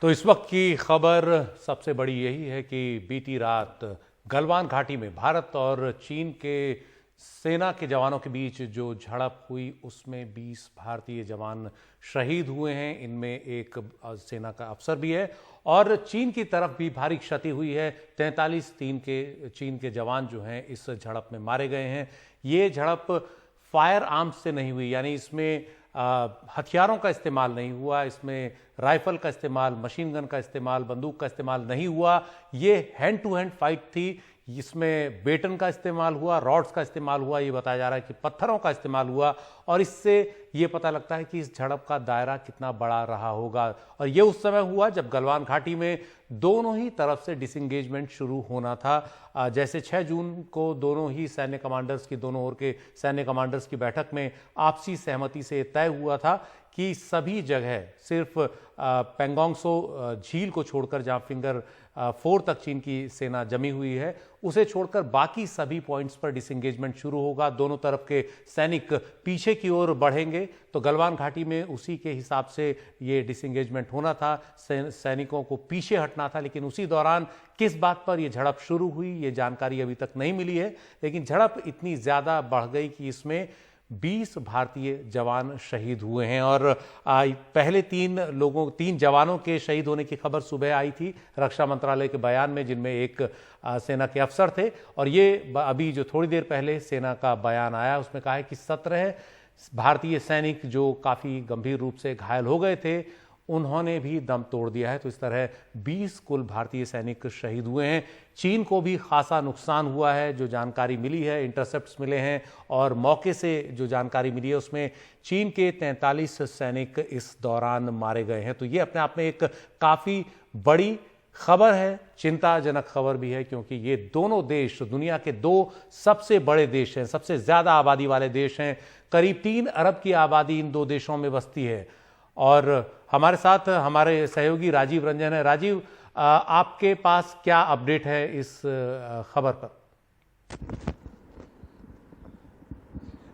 तो इस वक्त की खबर सबसे बड़ी यही है कि बीती रात गलवान घाटी में भारत और चीन के सेना के जवानों के बीच जो झड़प हुई उसमें 20 भारतीय जवान शहीद हुए हैं। इनमें एक सेना का अफसर भी है और चीन की तरफ भी भारी क्षति हुई है। 43 चीन के जवान जो हैं इस झड़प में मारे गए हैं। ये झड़प फायर आर्म्स से नहीं हुई, यानी इसमें हथियारों का इस्तेमाल नहीं हुआ, इसमें राइफल का इस्तेमाल, मशीन गन का इस्तेमाल, बंदूक का इस्तेमाल नहीं हुआ। ये हैंड टू हैंड फाइट थी। इसमें बेटन का इस्तेमाल हुआ, रॉड्स का इस्तेमाल हुआ, ये बताया जा रहा है कि पत्थरों का इस्तेमाल हुआ और इससे ये पता लगता है कि इस झड़प का दायरा कितना बड़ा रहा होगा। और ये उस समय हुआ जब गलवान घाटी में दोनों ही तरफ से डिसंगेजमेंट शुरू होना था। जैसे 6 जून को दोनों ही सैन्य कमांडर्स की, दोनों ओर के सैन्य कमांडर्स की बैठक में आपसी सहमति से तय हुआ था कि सभी जगह सिर्फ पेंगोंग त्सो झील को छोड़कर, जहां फिंगर 4 तक चीन की सेना जमी हुई है, उसे छोड़कर बाकी सभी पॉइंट्स पर डिसंगेजमेंट शुरू होगा। दोनों तरफ के सैनिक पीछे की ओर बढ़ेंगे। तो गलवान घाटी में उसी के हिसाब से ये डिसंगेजमेंट होना था, सैनिकों को पीछे हटना था। लेकिन उसी दौरान किस बात पर यह झड़प शुरू हुई ये जानकारी अभी तक नहीं मिली है। लेकिन झड़प इतनी ज्यादा बढ़ गई कि इसमें 20 भारतीय जवान शहीद हुए हैं। और पहले 3 जवानों के शहीद होने की खबर सुबह आई थी रक्षा मंत्रालय के बयान में, जिनमें एक सेना के अफसर थे। और ये अभी जो थोड़ी देर पहले सेना का बयान आया उसमें कहा है कि 17 भारतीय सैनिक जो काफ़ी गंभीर रूप से घायल हो गए थे उन्होंने भी दम तोड़ दिया है। तो इस तरह 20 कुल भारतीय सैनिक शहीद हुए हैं। चीन को भी खासा नुकसान हुआ है, जो जानकारी मिली है, इंटरसेप्ट्स मिले हैं और मौके से जो जानकारी मिली है उसमें चीन के 43 सैनिक इस दौरान मारे गए हैं। तो ये अपने आप में एक काफ़ी बड़ी खबर है, चिंताजनक खबर भी है, क्योंकि ये दोनों देश दुनिया के 2 सबसे बड़े देश हैं, सबसे ज़्यादा आबादी वाले देश हैं। करीब 3 अरब की आबादी इन 2 देशों में बसती है। और हमारे साथ हमारे सहयोगी राजीव रंजन है। राजीव, आपके पास क्या अपडेट है इस खबर पर?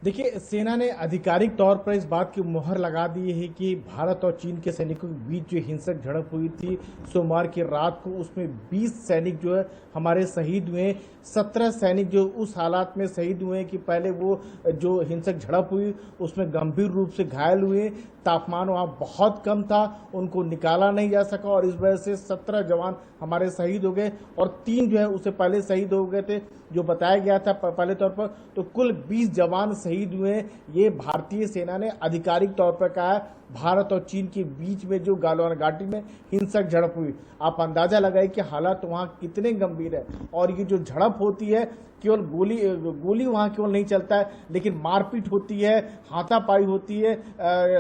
देखिए, सेना ने आधिकारिक तौर पर इस बात की मुहर लगा दी है कि भारत और चीन के सैनिकों के बीच जो हिंसक झड़प हुई थी सोमवार की रात को, उसमें 20 सैनिक जो है हमारे शहीद हुए। 17 सैनिक जो उस हालात में शहीद हुए कि पहले वो जो हिंसक झड़प हुई उसमें गंभीर रूप से घायल हुए। तापमान वहाँ बहुत कम था, उनको निकाला नहीं जा सका और इस वजह से 17 जवान हमारे शहीद हो गए और 3 जो है उससे पहले शहीद हो गए थे, जो बताया गया था पहले तौर पर। तो कुल 20 जवान शहीद हुए। ये भारतीय सेना ने आधिकारिक तौर पर कहा है। भारत और चीन के बीच में जो गलवान घाटी में हिंसक झड़प हुई, आप अंदाजा लगाए कि हालात वहां कितने गंभीर है। और ये जो झड़प होती है, केवल गोली वहां केवल नहीं चलता है, लेकिन मारपीट होती है, हाथापाई होती है,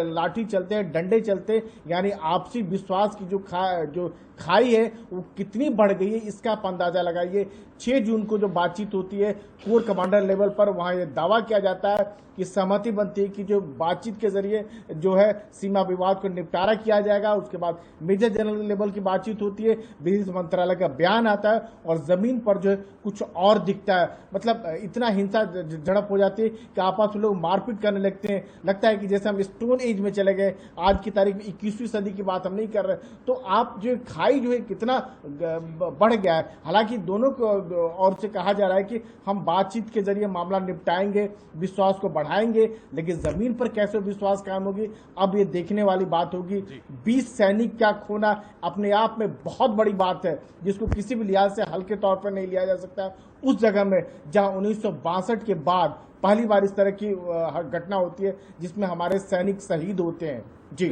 लाठी चलते हैं, डंडे चलते, यानी आपसी विश्वास की जो खाई है वो कितनी बढ़ गई है इसका आप अंदाजा लगाइए। 6 जून को जो बातचीत होती है कोर कमांडर लेवल पर, वहां ये दावा किया जाता है कि सहमति बनती है कि जो बातचीत के जरिए जो है सीमा विवाद को निपटारा किया जाएगा। उसके बाद मेजर जनरल लेवल की बातचीत होती है, विदेश मंत्रालय का बयान आता है और जमीन पर जो है कुछ और दिखता है। मतलब इतना हिंसा झड़प हो जाती है कि आपस में लोग मारपीट करने लगते हैं। लगता है कि जैसे हम स्टोन एज में चले गए। आज की तारीख में 21वीं सदी की बात हम नहीं कर रहे। तो आप जो खाई जो है कितना बढ़ गया है। हालांकि दोनों को ओर से कहा जा रहा है कि हम बातचीत के जरिए मामला निपटाएंगे, विश्वास को बढ़ाएंगे, लेकिन जमीन पर कैसे विश्वास कायम होगी अब ये देखने वाली बात होगी। 20 सैनिक का खोना अपने आप में बहुत बड़ी बात है, जिसको किसी भी लिहाज से हल्के तौर पर नहीं लिया जा सकता। उस जगह में जहां 1962 के बाद पहली बार इस तरह की घटना होती है जिसमें हमारे सैनिक शहीद होते हैं। जी।